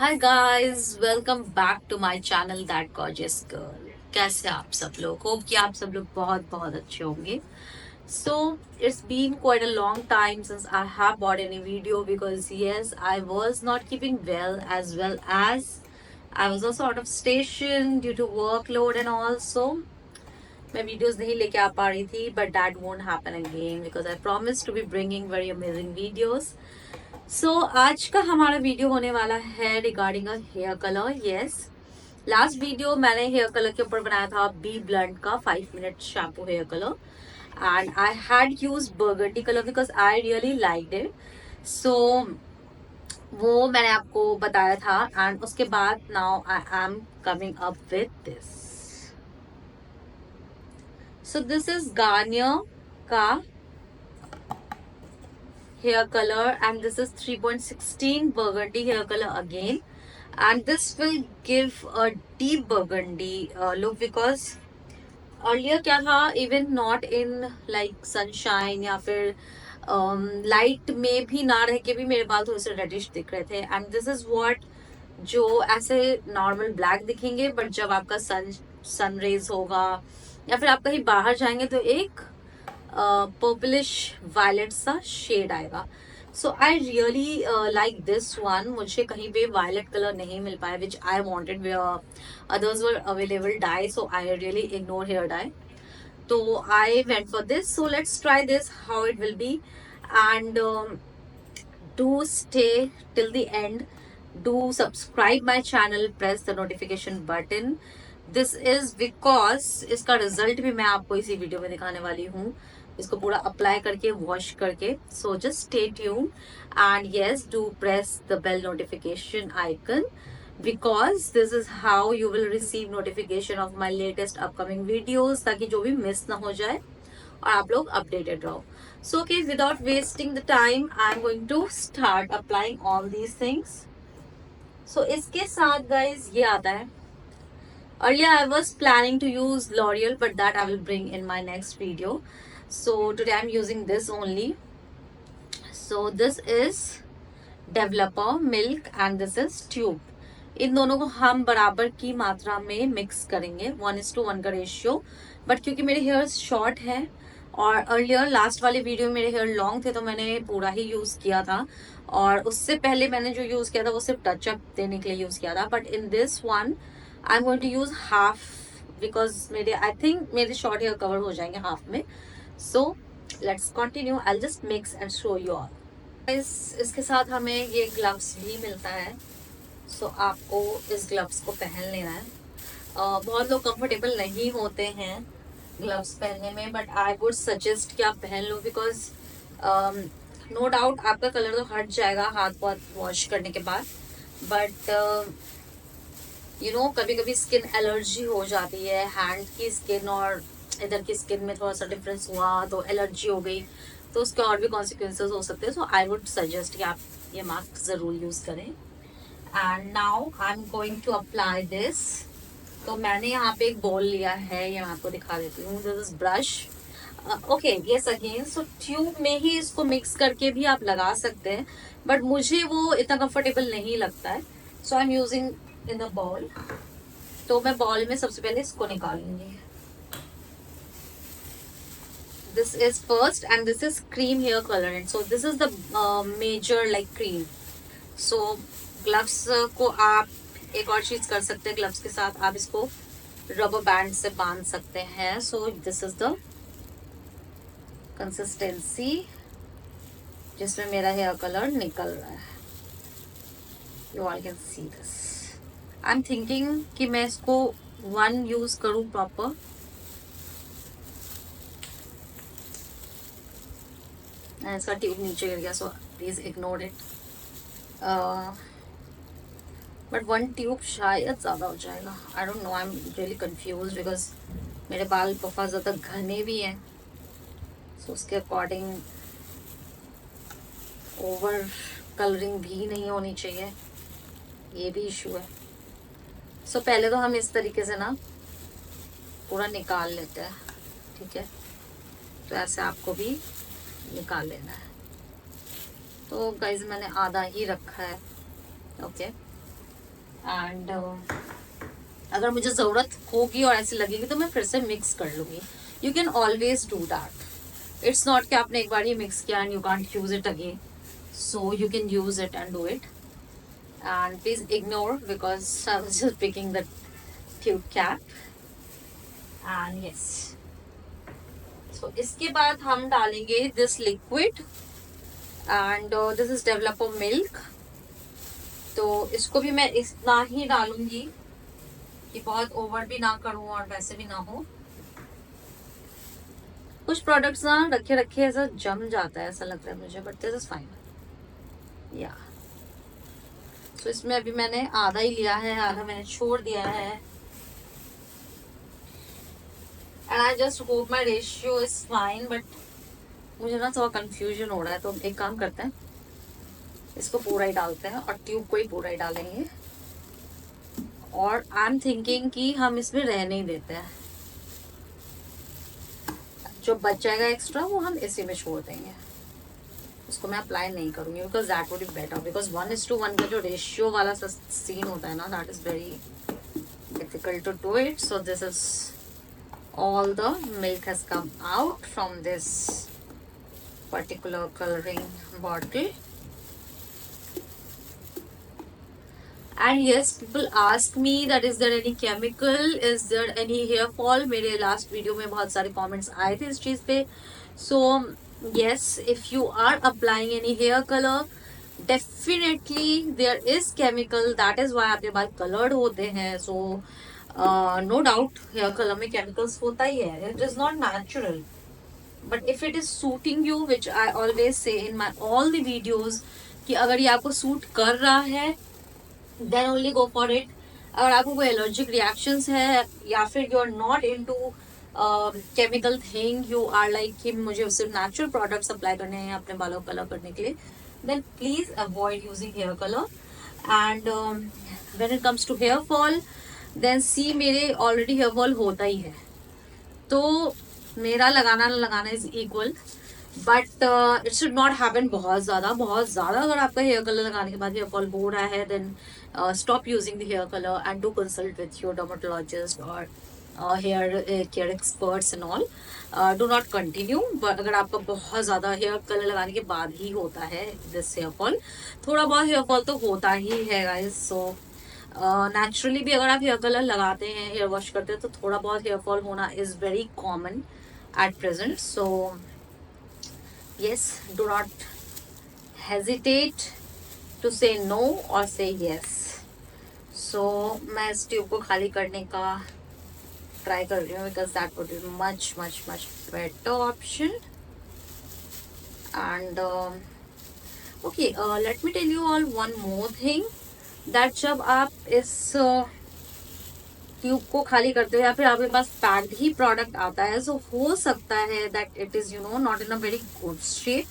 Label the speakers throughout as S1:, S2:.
S1: Hi guys, welcome back to my channel that gorgeous girl. कैसे आप सब लोग? होप कि आप सब लोग बहुत बहुत अच्छे होंगे। So it's been quite a long time since I have bought any video because yes, I was not keeping well as I was also out of station due to workload and also मैं videos नहीं लेके आ पा रही थी, but that won't happen again because I promised to be bringing very amazing videos. आज का हमारा video होने वाला है regarding a hair colour. Yes, last video मैंने हेयर कलर के ऊपर बनाया था बी ब्लंट का 5 minute shampoo hair colour and I had use burgundy colour because I really liked it. So वो मैंने आपको बताया था एंड उसके बाद now I am coming up with this. So this is Garnier का hair color and this is 3.16 burgundy hair color again, and this will give a deep burgundy look because earlier क्या था, even not in like sunshine या फिर light में भी ना रह के भी मेरे बाल थोड़े से रेडिश दिख रहे थे एंड दिस इज व्हाट जो ऐसे नॉर्मल ब्लैक दिखेंगे बट जब आपका सन रेज होगा या फिर आप कहीं बाहर जाएंगे तो एक पर्पलिश वायलेट सा शेड आएगा। So I really like this one. मुझे कहीं पे वायलेट कलर नहीं मिल पाया which I wanted, others were available dye, so I really ignore hair dye. तो I went for this, so let's try this how it will be and do stay till the end. Do subscribe my channel, press the notification button. This is because इसका result भी मैं आपको इसी video में दिखाने वाली हूँ, इसको पूरा अप्लाई करके वॉश करके। So just stay tune and yes, do press the bell notification icon because this is how you will receive notification of my latest upcoming videos, ताकि जो भी मिस ना हो जाए और आप लोग अपडेटेड रहो। So okay, without wasting the time I am going to start applying all these things. So इसके साथ गाइज ये आता है, earlier I was planning to use L'Oreal but that I will bring in my next video. So today I'm using this only. So this is Developer Milk and this is Tube. इन दोनों को हम बराबर की मात्रा में mix करेंगे, 1:1 का ratio. But क्योंकि मेरे हेयर्स शॉर्ट है और अर्लियर लास्ट वाले वीडियो में मेरे हेयर लॉन्ग थे तो मैंने पूरा ही यूज किया था, और उससे पहले मैंने जो यूज किया था वो सिर्फ टचअप देने के लिए यूज किया था। But in this one I am going to use half because मेरे आई थिंक मेरे शॉर्ट हेयर कवर हो जाएंगे हाफ में। So let's continue, I just mix and show you all. इसके साथ हमें ये ग्लव्स भी मिलता है। सो आपको इस ग्लव्स को पहन लेना है। बहुत लोग कंफर्टेबल नहीं होते हैं ग्लव्स पहनने में, बट आई वुड सजेस्ट कि आप पहन लो बिकॉज नो डाउट आपका कलर तो हट जाएगा हाथ बहुत वॉश करने के बाद, बट यू नो कभी कभी स्किन एलर्जी हो जाती है, हैंड की स्किन और इधर की स्किन में थोड़ा सा डिफरेंस हुआ तो एलर्जी हो गई, तो उसके और भी कॉन्सिक्वेंसेस हो सकते हैं। सो आई वुड सजेस्ट कि आप ये मास्क ज़रूर यूज़ करें। And now I am going to apply this. तो मैंने यहाँ पे एक बॉल लिया है, ये मैं आपको दिखा देती हूँ। This is brush. Okay, yes again, so tube में ही इसको मिक्स करके भी आप लगा सकते हैं, बट मुझे वो इतना कंफर्टेबल नहीं लगता है, so I am using in the bowl. तो मैं बॉल में सबसे पहले इसको निकालूंगी। This is first and this is cream hair colour, so this is the major like cream. So gloves को आप एक और चीज कर सकते हैं, ग्लव्स के साथ आप इसको रबर बैंड से बांध सकते हैं। सो दिस इज द कंसिस्टेंसी जिसमें मेरा हेयर कलर निकल रहा है। You all can see this. I am thinking कि मैं इसको 1 यूज करूं प्रॉपर। इसका ट्यूब नीचे गिर गया, so please ignore it. But 1 tube शायद ज़्यादा हो जाएगा, I don't know, I am really confuse because मेरे बाल बहुत ज़्यादा घने भी हैं, सो उसके अकॉर्डिंग ओवर कलरिंग भी नहीं होनी चाहिए, ये भी इशू है। सो पहले तो हम इस तरीके से ना पूरा निकाल लेते हैं, ठीक है? तो ऐसे आपको भी निकाल लेना है। तो गाइज मैंने आधा ही रखा है, ओके। एंड अगर मुझे ज़रूरत होगी और ऐसी लगेगी तो मैं फिर से मिक्स कर लूँगी. You can always do that. It's not कि आपने एक बार ही मिक्स किया and you can't use it again. So you can use it and do it. And please ignore because I was just picking the cute cap. And yes, so इसके बाद हम डालेंगे this liquid and this is developer milk. तो इसको भी मैं इतना ही डालूंगी कि बहुत ओवर भी ना करूं और वैसे भी ना हो. कुछ प्रोडक्ट्स ना रखे रखे ऐसा जम जाता है, ऐसा लगता है मुझे, बट दिस इज फाइन. या तो इसमें अभी मैंने आधा ही लिया है, आधा मैंने छोड़ दिया है. And I just hope my ratio is fine, but मुझे ना थोड़ा कंफ्यूजन हो रहा है. तो एक काम करते हैं, इसको पूरा ही डालते हैं और ट्यूब को ही पूरा ही डालेंगे. और आई एम थिंकिंग कि हम इसमें रहने ही देते हैं. जो बच जाएगा एक्स्ट्रा वो हम इसी में छोड़ देंगे. उसको मैं अप्लाई नहीं करूंगी because that would be better. Because 1:1 का जो रेशियो वाला सीन होता है ना, that is very difficult to do it. So this is all the milk has come out from this particular coloring bottle. And yes, people ask me that is there any chemical, is there any hair fall. मेरे last video में बहुत सारे comments आए थे इस चीज़ पे. So yes, if you are applying any hair color, definitely there is chemical. That is why आपके बाल colored होते हैं. So no doubt hair colour में केमिकल्स होता ही है. It is not natural. But if it is suiting you, which I always say in my all the videos, कि अगर ये आपको सूट कर रहा है then only go for it. अगर आपको कोई एलर्जिक रिएक्शंस है या फिर you are not into chemical thing, you are like कि मुझे सिर्फ नेचुरल प्रोडक्ट्स अप्लाई करने हैं अपने बालों को कलर करने के लिए, then please avoid using hair colour. And when it comes to hair fall, then see मेरे ऑलरेडी हेयर फॉल होता ही है, तो मेरा लगाना ना लगाना is equal. But it should not happen बहुत ज़्यादा. अगर आपका हेयर कलर लगाने के बाद हेयर फॉल हो रहा है, then stop using the hair colour and do consult with your dermatologist और hair care experts and all. Do not continue. But अगर आपका बहुत ज़्यादा हेयर कलर लगाने के बाद ही होता है दिस हेयर फॉल, थोड़ा बहुत हेयर फॉल तो होता ही है गाइस. सो नेचुरली भी अगर आप हेयर कलर लगाते हैं, हेयर वॉश करते हैं, तो थोड़ा बहुत हेयर फॉल होना is very common at present. So yes, do not hesitate to say no or say yes. So मैं इस ट्यूब को खाली करने का ट्राई कर रही हूँ because that would be much better option. And okay, let me tell you all one more thing, that जब आप इस ट्यूब को खाली करते हो या फिर आपके पास पैक्ड ही प्रोडक्ट आता है, सो हो सकता है that it is not in a very good shape.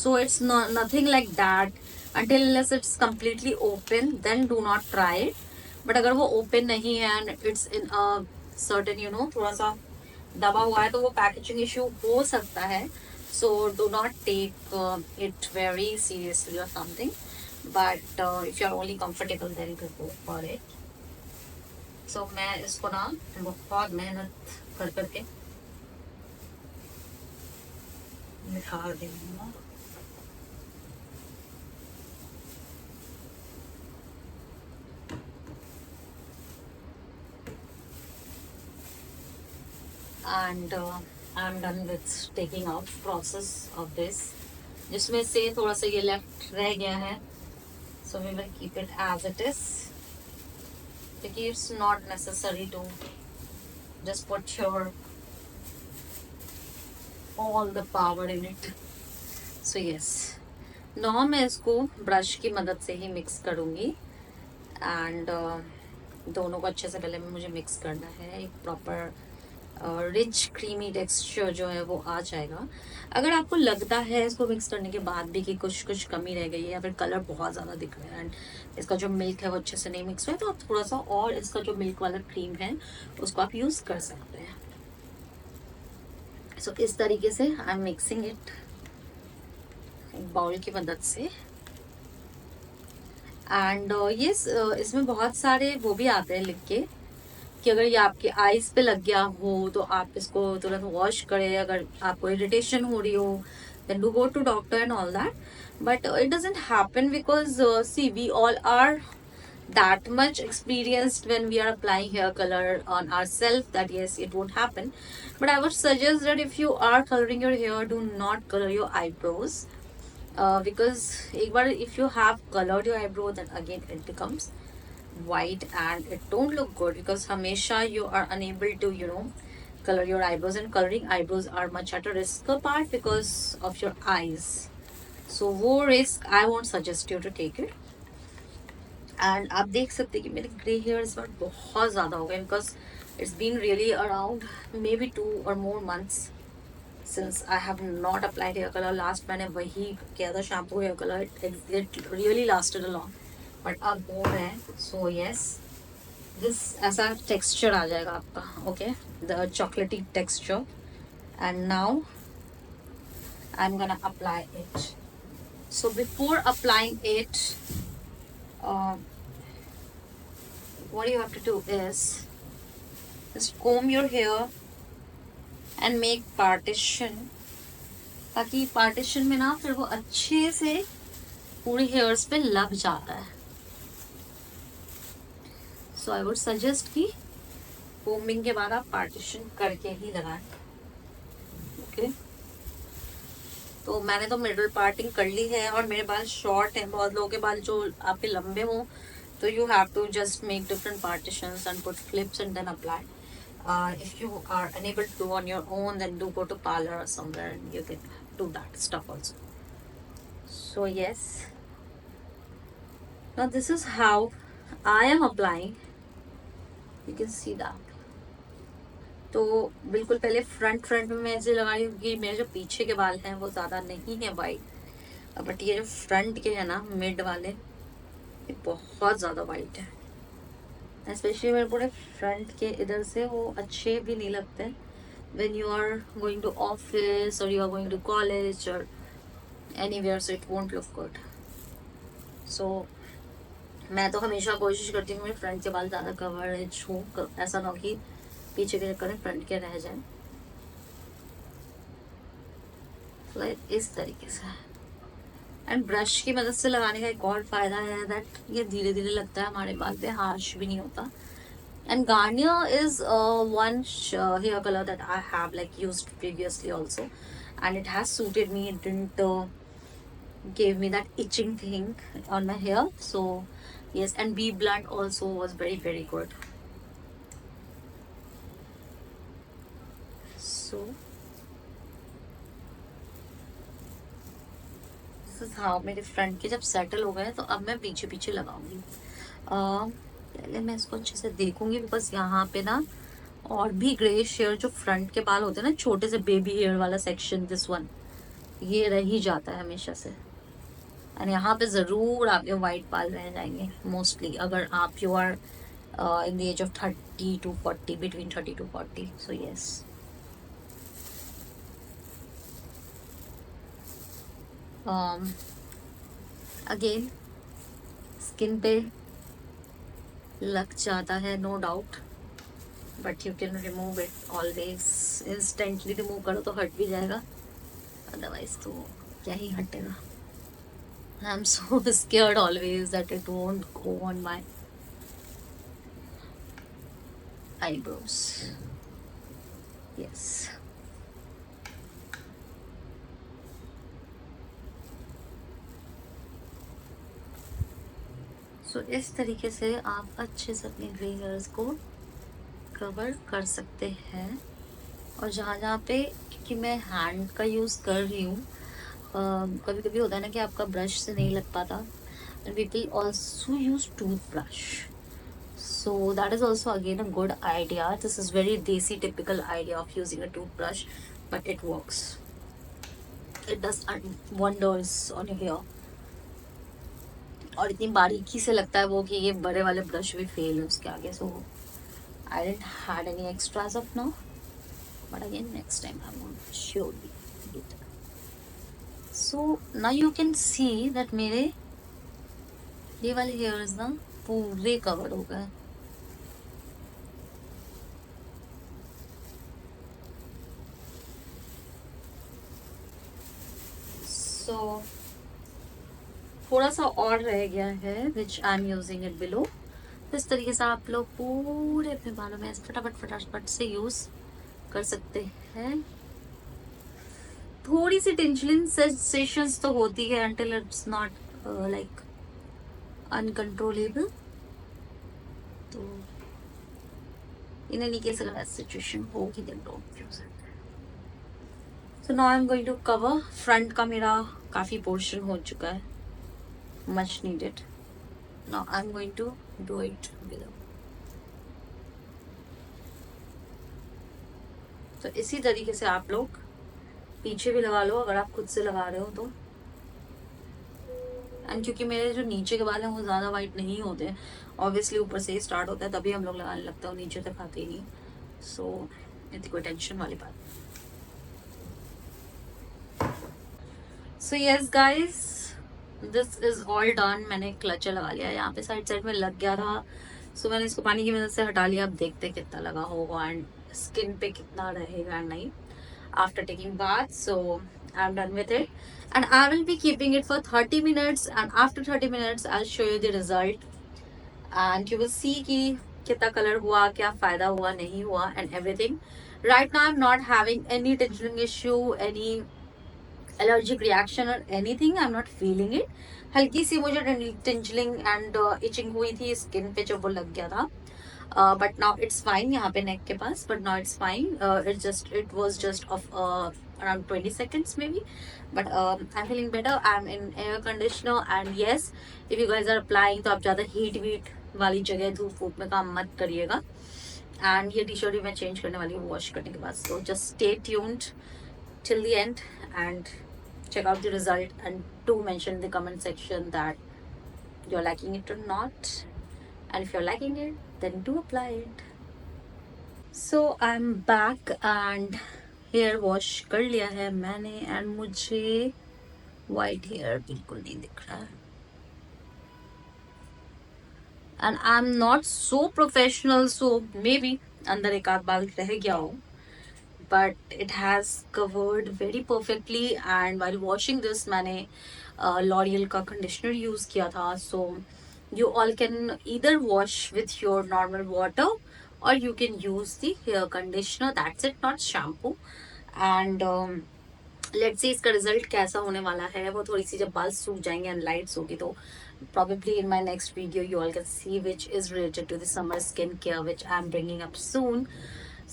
S1: So it's nothing like that until unless it's completely open, then do not try it. But अगर वो ओपन नहीं है एंड इट्स इन सर्टेन थोड़ा सा दबा हुआ है, तो वो पैकेजिंग इशू हो सकता है. So do not take it very seriously और something. But if you are only comfortable then you go for it. So मैं इसको ना बहुत मेहनत कर करके निखार दूंगा. And I'm done with taking out process of this. जिसमें से थोड़ा सा ये लेफ्ट रह गया है, so we will keep it as it is. Because it's not necessary to just put your all the power in it. So yes, now मैं इसको ब्रश की मदद से ही मिक्स करूँगी. एंड दोनों को अच्छे से पहले मुझे मिक्स करना है. एक प्रॉपर रिच क्रीमी टेक्सचर जो है वो आ जाएगा. अगर आपको लगता है इसको मिक्स करने के बाद भी कि कुछ कमी रह गई है या फिर कलर बहुत ज़्यादा दिख रहा है एंड इसका जो मिल्क है वो अच्छे से नहीं मिक्स हुआ है, तो आप थोड़ा सा और इसका जो मिल्क वाला क्रीम है उसको आप यूज़ कर सकते हैं. सो इस तरीके से I am mixing it bowl की मदद से. एंड यस, इसमें बहुत सारे वो भी आते हैं लिख के कि अगर ये आपके आईज पे लग गया हो तो आप इसको तुरंत वॉश करें, अगर आपको इरिटेशन हो रही हो then do go to doctor and all that. But it doesn't happen because see, we all are that much experienced when we are applying hair color on ourselves that yes, it won't happen. But I would suggest that if you are coloring your hair, do not color your eyebrows, because एक बार if you have colored your eyebrow, then again it becomes white and it don't look good, because हमेशा you are unable to color your eyebrows, and coloring eyebrows are much at a risk part because of your eyes. So वो risk I won't suggest you to take it. And आप देख सकते हैं कि मेरे grey hair इस बार बहुत ज़्यादा हो गए, because it's been really around maybe 2 or more months since I have not applied hair color. Last मैंने वही किया था, shampoo hair colour, it really lasted a long, but अब हो रहे हैं. सो यस, दिस ऐसा टेक्सचर आ जाएगा आपका, okay, the chocolatey texture. And now I am gonna apply it. So before applying it, what you have to do is just comb your hair and make partition, ताकि partition में ना फिर वो अच्छे से पूरी hairs पे लग जाता है. So I would suggest कि combing के बाद आप partition करके ही लगाएं. Okay? तो मैंने तो मिडल पार्टिंग कर ली है, और मेरे बाल शॉर्ट हैं. बहुत लोगों के बाल जो आपके लंबे हों, तो you have to just make different partitions and put clips and then apply. If you are unable to do on your own, then do go to parlor or somewhere and you can do that stuff also. So yes, now this is how I am applying. You can see that. तो बिल्कुल पहले front में मैं ऐसे लगा रही हूँ कि मेरे जो पीछे के बाल हैं वो ज़्यादा नहीं है वाइट, बट ये जो फ्रंट के हैं ना, मिड वाले, ये बहुत ज़्यादा वाइट है. स्पेशली मेरे पूरे फ्रंट के इधर से वो अच्छे भी नहीं लगते when you are going to office or you are going to college or anywhere, so it won't look good. So मैं तो हमेशा कोशिश करती हूँ मेरे फ्रंट के बाल ज़्यादा कवरेज हो, ऐसा ना हो कि पीछे के चक्कर में फ्रंट के रह जाए. इस तरीके से. एंड ब्रश की मदद से लगाने का एक और फायदा है दैट ये धीरे धीरे लगता है हमारे बाल पे, हार्श भी नहीं होता. And Garnier is one hair color that I have like used previously also, and it has suited me. It didn't give me that itching thing on my hair. So yes, and B Blunt also was very good. So this is how मेरे front के जब settle हो गए, तो अब मैं पीछे पीछे लगाऊंगी. पहले मैं इसको अच्छे से देखूंगी, बिकॉज यहाँ पे ना और भी ग्रे हेयर जो फ्रंट के बाल होते हैं ना, छोटे से बेबी हेयर वाला सेक्शन, दिस वन, ये रह ही जाता है हमेशा से. एंड यहाँ पे ज़रूर आपके वाइट बाल रह जाएंगे मोस्टली, अगर आप you are in the age of 30 to 40, between 30 to 40. So yes, again skin पे लग जाता है, no doubt, but you can remove it always. Instantly remove करो तो हट भी जाएगा, अदरवाइज तो क्या ही हटेगा. I'm so scared always that it won't go on my eyebrows. Yes. So इस तरीके से आप अच्छे से अपने ग्रे हेयर्स को कवर कर सकते हैं. और जहाँ जहाँ पे, क्योंकि मैं हैंड का यूज़ कर रही हूँ, कभी कभी होता है ना कि आपका ब्रश से नहीं लग पाता, and people also use tooth brush. So that is also again a good idea. This is very desi typical idea of using a toothbrush, but it works. It does wonders on your hair. और इतनी बारीकी से लगता है वो कि ये बड़े वाले ब्रश भी फेल है उसके आगे. So I didn't had any extras of now, but again next time I won't surely do that. So now you can see that मेरे ये वाले हेयर्स ना पूरे कवर हो गए। सो थोड़ा सा और रह गया है which I am using it below. इस तरीके से आप लोग पूरे अपने बालों में फटाफट फटाफट से यूज कर सकते हैं। थोड़ी सी टिंचलिंग सेंसेशंस तो होती है until it's not like uncontrollable। तो in any case अगर ऐसी सिचुएशन होगी then don't use it। So now I'm going to cover front का मेरा काफी पोर्शन हो चुका है, much needed। Now I'm going to do it below। तो इसी तरीके से आप लोग पीछे भी लगा लो अगर आप खुद से लगा रहे हो तो। एंड क्योंकि मेरे जो नीचे के बाल हैं वो ज़्यादा वाइट नहीं होते हैं, ऑब्वियसली ऊपर से ही स्टार्ट होता है तभी हम लोग लगाने लगते हैं, नीचे तक आते ही नहीं। सो इतनी कोई टेंशन वाली बात। So yes guys, this is all done. मैंने क्लचर लगा लिया, यहाँ पे साइड साइड में लग गया था, सो मैंने इसको पानी की मदद से हटा लिया। अब देखते कितना लगा होगा एंड स्किन पे कितना रहेगा नहीं after taking bath। So I'm done with it and I will be keeping it for 30 minutes and after 30 minutes I'll show you the result and you will see कि कितना कलर हुआ, क्या फायदा हुआ, नहीं हुआ and everything। Right now I'm not having any tingling issue, any allergic reaction or anything। I'm not feeling it। हल्की सी मुझे tingling and itching हुई थी स्किन पे जब वो लग गया था, but now it's fine यहाँ पे neck के पास, but now it's fine। it was just of around 20 seconds maybe, but I'm feeling better। I'm in air conditioner and yes, if you guys are applying तो आप ज़्यादा heat wheat वाली जगह धूप whoop में काम मत करिएगा। एंड ये टी शर्ट भी मैं चेंज करने वाली हूँ वॉश करने के बाद। सो just stay tuned till the end and check out the result and do mention in the comment section that you're liking it or not, and if you're liking it then do apply it। So I'm back and hair wash कर लिया है मैंने and मुझे white hair बिल्कुल नहीं दिख रहा है and I am not so professional, so may be अंदर एक आध बाल रह गया हो, but it has covered very perfectly। and while washing this मैंने L'Oreal का कंडीशनर यूज किया था। so you all can either wash with your normal water or you can use the hair conditioner, that's it, not shampoo। and let's see इसका result कैसा होने वाला है। वो थोड़ी सी जब बाल सूख जाएंगे एंड लाइट्स होगी तो probably in my next video you all can see, which is related to the summer skincare which I'm bringing up soon।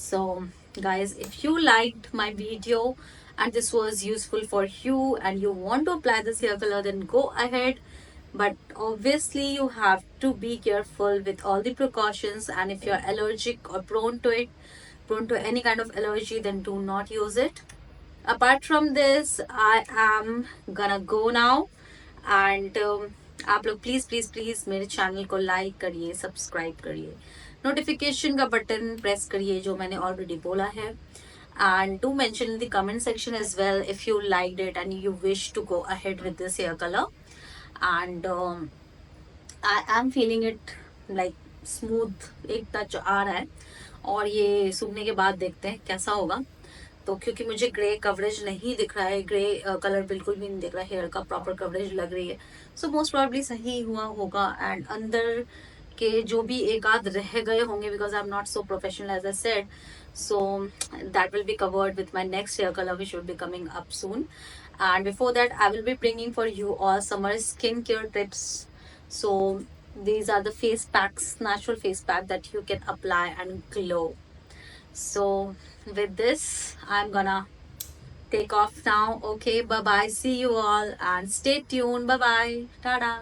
S1: So guys, if you liked my video and this was useful for you and you want to apply this hair color then go ahead, but obviously you have to be careful with all the precautions, and if you're allergic or prone to any kind of allergy then do not use it। Apart from this I am gonna go now and आप लोग please please please मेरे channel को like करिए, subscribe करिए, notification का button press करिए जो मैंने ऑलरेडी बोला है, and do mention in the comment section as well if you liked it and you wish to go ahead with this hair color। and I am feeling it like smooth, एक touch आ रहा है और ये सूखने के बाद देखते हैं कैसा होगा। तो क्योंकि मुझे ग्रे कवरेज नहीं दिख रहा है, ग्रे कलर बिल्कुल भी नहीं दिख रहा है, हेयर का प्रॉपर कवरेज लग रही है, सो मोस्ट प्रॉब्ली सही हुआ होगा। एंड अंदर के जो भी एक आध रह गए होंगे because I am not so professional as I said, so that will be covered with my next hair color which will be coming up soon। and before that I will be bringing for you all summer skincare tips। so these are the face packs, natural face pack that you can apply and glow। so with this I'm gonna take off now। okay, bye bye, see you all and stay tuned, bye bye, tada।